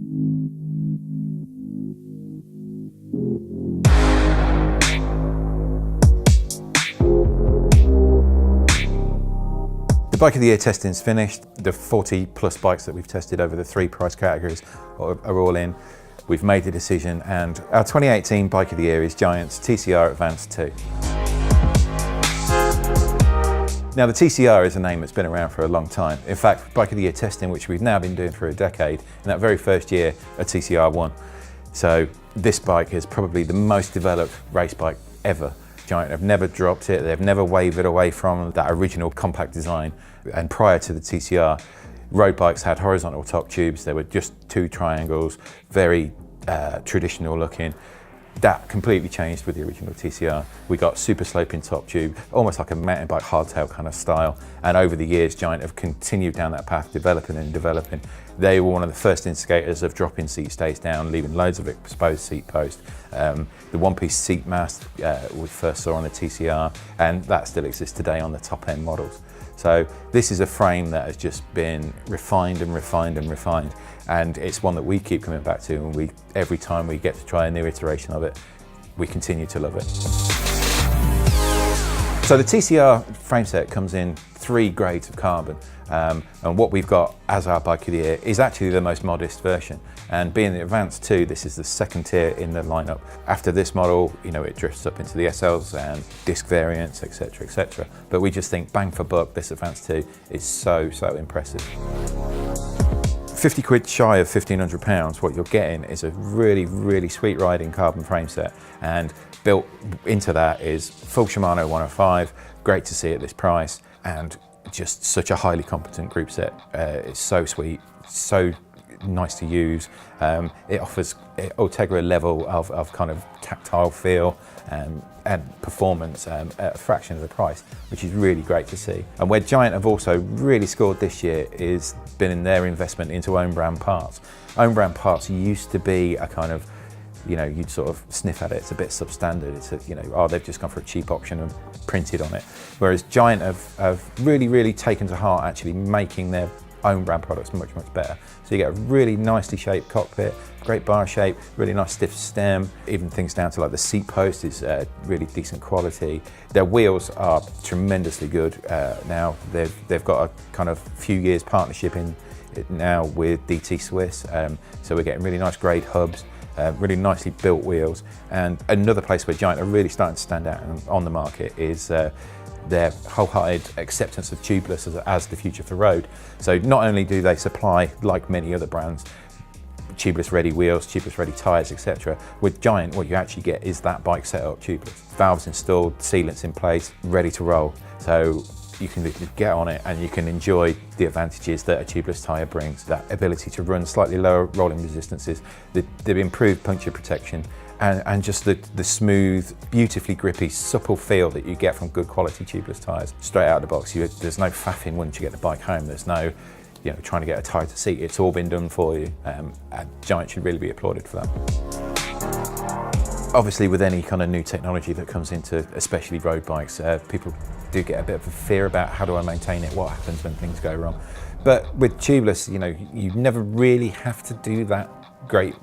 The Bike of the Year testing's finished. The 40 plus bikes that we've tested over the 3 price categories are all in. We've made the decision, and our 2018 Bike of the Year is Giant's TCR Advance 2. Now, the TCR is a name that's been around for a long time. In fact, Bike of the Year testing, which we've now been doing for a decade, in that very first year, a TCR won. So this bike is probably the most developed race bike ever. Giant have never dropped it, they've never wavered away from that original compact design. And prior to the TCR, road bikes had horizontal top tubes. There were just 2 triangles, very traditional looking. That completely changed with the original TCR. We got super sloping top tube, almost like a mountain bike hardtail kind of style. And over the years, Giant have continued down that path, developing and developing. They were one of the first instigators of dropping seat stays down, leaving loads of exposed seat post. The one-piece seat mast we first saw on the TCR, and that still exists today on the top-end models. So this is a frame that has just been refined and refined and refined, and it's one that we keep coming back to, and every time we get to try a new iteration of it, we continue to love it. So the TCR frame set comes in 3 grades of carbon, and what we've got as our Bike of the Year is actually the most modest version. And being the Advance 2, this is the 2nd tier in the lineup. After this model, you know, it drifts up into the SLs and disc variants, etc., etc. But we just think, bang for buck, this Advance 2 is so impressive. 50 quid shy of £1,500, what you're getting is a really sweet riding carbon frame set, and built into that is full Shimano 105, great to see at this price, and just such a highly competent group set. It's so sweet, so nice to use. It offers Ultegra level of kind of tactile feel and performance at a fraction of the price, which is really great to see. And where Giant have also really scored this year is been in their investment into own brand parts. Own brand parts used to be a kind of, you know, you'd sort of sniff at it, it's a bit substandard, it's a, you know, oh, they've just gone for a cheap option and printed on it. Whereas Giant have really taken to heart actually making their own brand products much better. So you get a really nicely shaped cockpit, great bar shape, really nice stiff stem, even things down to like the seat post is really decent quality. Their wheels are tremendously good now. They've got a kind of few years partnership in it now with DT Swiss, so we're getting really nice grade hubs, really nicely built wheels. And another place where Giant are really starting to stand out on the market is their wholehearted acceptance of tubeless as the future for road. So not only do they supply, like many other brands, tubeless ready wheels, tubeless ready tyres, etc. With Giant, what you actually get is that bike set up tubeless. Valves installed, sealants in place, ready to roll. So you can get on it and you can enjoy the advantages that a tubeless tyre brings. That ability to run slightly lower rolling resistances, the improved puncture protection, and just the smooth, beautifully grippy, supple feel that you get from good quality tubeless tyres. Straight out of the box, there's no faffing once you get the bike home. There's no, you know, trying to get a tighter seat. It's all been done for you. And Giant should really be applauded for that. Obviously, with any kind of new technology that comes into, especially road bikes, people do get a bit of a fear about how do I maintain it, what happens when things go wrong. But with tubeless, you know, you never really have to do that great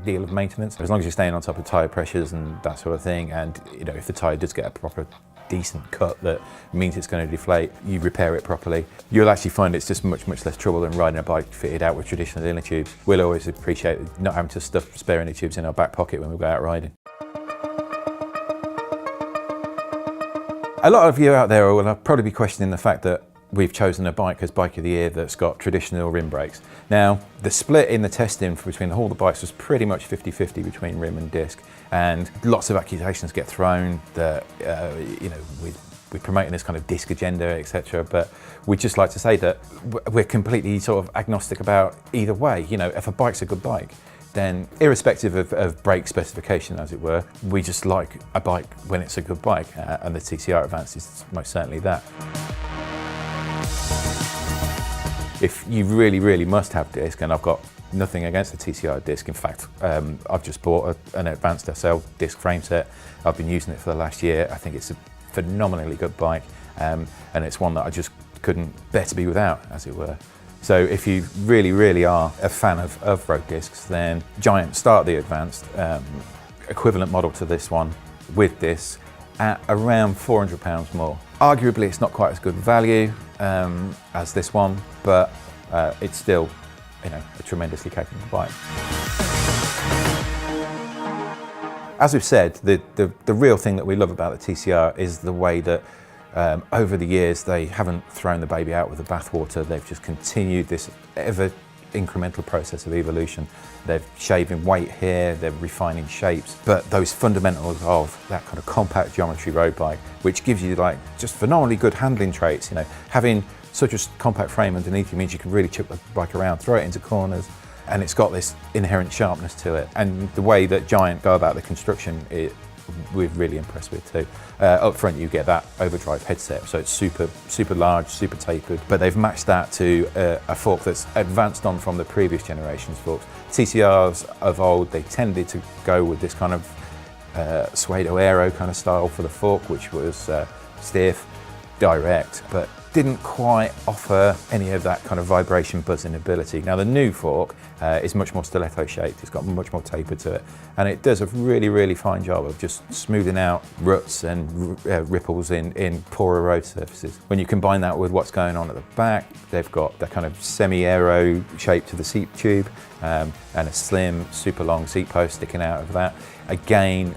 deal of maintenance, as long as you're staying on top of tyre pressures and that sort of thing. And you know, if the tyre does get a proper decent cut that means it's going to deflate, you repair it properly, you'll actually find it's just much less trouble than riding a bike fitted out with traditional inner tubes. We'll always appreciate not having to stuff spare inner tubes in our back pocket when we go out riding. A lot of you out there will probably be questioning the fact that we've chosen a bike as Bike of the Year that's got traditional rim brakes. Now, the split in the testing between all the bikes was pretty much 50-50 between rim and disc, and lots of accusations get thrown that, you know, we're promoting this kind of disc agenda, etc. But we'd just like to say that we're completely sort of agnostic about either way. You know, if a bike's a good bike, then irrespective of brake specification, as it were, we just like a bike when it's a good bike, and the TCR Advance is most certainly that. If you really must have disc, and I've got nothing against the TCR disc, in fact, I've just bought an Advanced SL disc frame set. I've been using it for the last year. I think it's a phenomenally good bike, and it's one that I just couldn't bear to be without, as it were. So if you really are a fan of road discs, then Giant start the Advanced, equivalent model to this one with this, at around £400 more. Arguably it's not quite as good value as this one, but it's still, you know, a tremendously capable bike. As we've said, the real thing that we love about the TCR is the way that over the years they haven't thrown the baby out with the bathwater. They've just continued this ever incremental process of evolution. They're shaving weight here, they're refining shapes, but those fundamentals of that kind of compact geometry road bike, which gives you like just phenomenally good handling traits. You know, having such a compact frame underneath you means you can really chip the bike around, throw it into corners, and it's got this inherent sharpness to it. And the way that Giant go about the construction, we're really impressed with too. Up front you get that overdrive headset, so it's super large, super tapered, but they've matched that to a fork that's advanced on from the previous generation's forks. TCRs of old, they tended to go with this kind of pseudo aero kind of style for the fork, which was stiff, direct, but didn't quite offer any of that kind of vibration buzzing ability. Now the new fork is much more stiletto shaped, it's got much more taper to it, and it does a really fine job of just smoothing out ruts and ripples in poorer road surfaces. When you combine that with what's going on at the back, they've got that kind of semi-aero shape to the seat tube, and a slim, super long seat post sticking out of that. Again,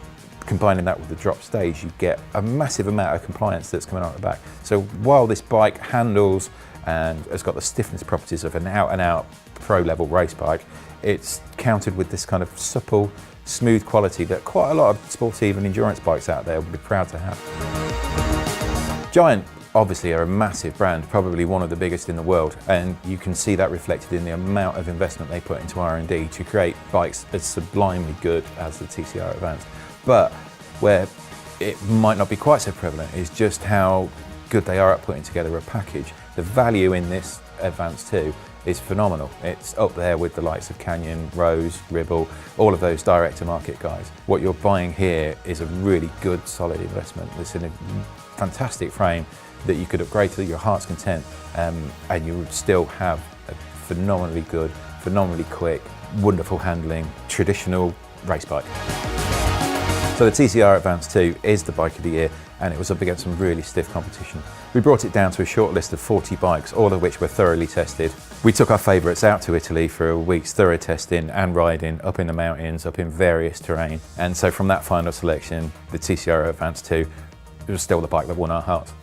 combining that with the drop stage, you get a massive amount of compliance that's coming out the back. So while this bike handles and has got the stiffness properties of an out-and-out pro-level race bike, it's countered with this kind of supple, smooth quality that quite a lot of sportive and endurance bikes out there would be proud to have. Giant obviously are a massive brand, probably one of the biggest in the world, and you can see that reflected in the amount of investment they put into R&D to create bikes as sublimely good as the TCR Advanced. But where it might not be quite so prevalent is just how good they are at putting together a package. The value in this Advanced 2 is phenomenal. It's up there with the likes of Canyon, Rose, Ribble, all of those direct-to-market guys. What you're buying here is a really good, solid investment. It's in a fantastic frame that you could upgrade to your heart's content, and you would still have a phenomenally good, phenomenally quick, wonderful handling, traditional race bike. So the TCR Advanced 2 is the bike of the year, and it was up against some really stiff competition. We brought it down to a short list of 40 bikes, all of which were thoroughly tested. We took our favourites out to Italy for a week's thorough testing and riding up in the mountains, up in various terrain. And so from that final selection, the TCR Advanced 2 was still the bike that won our hearts.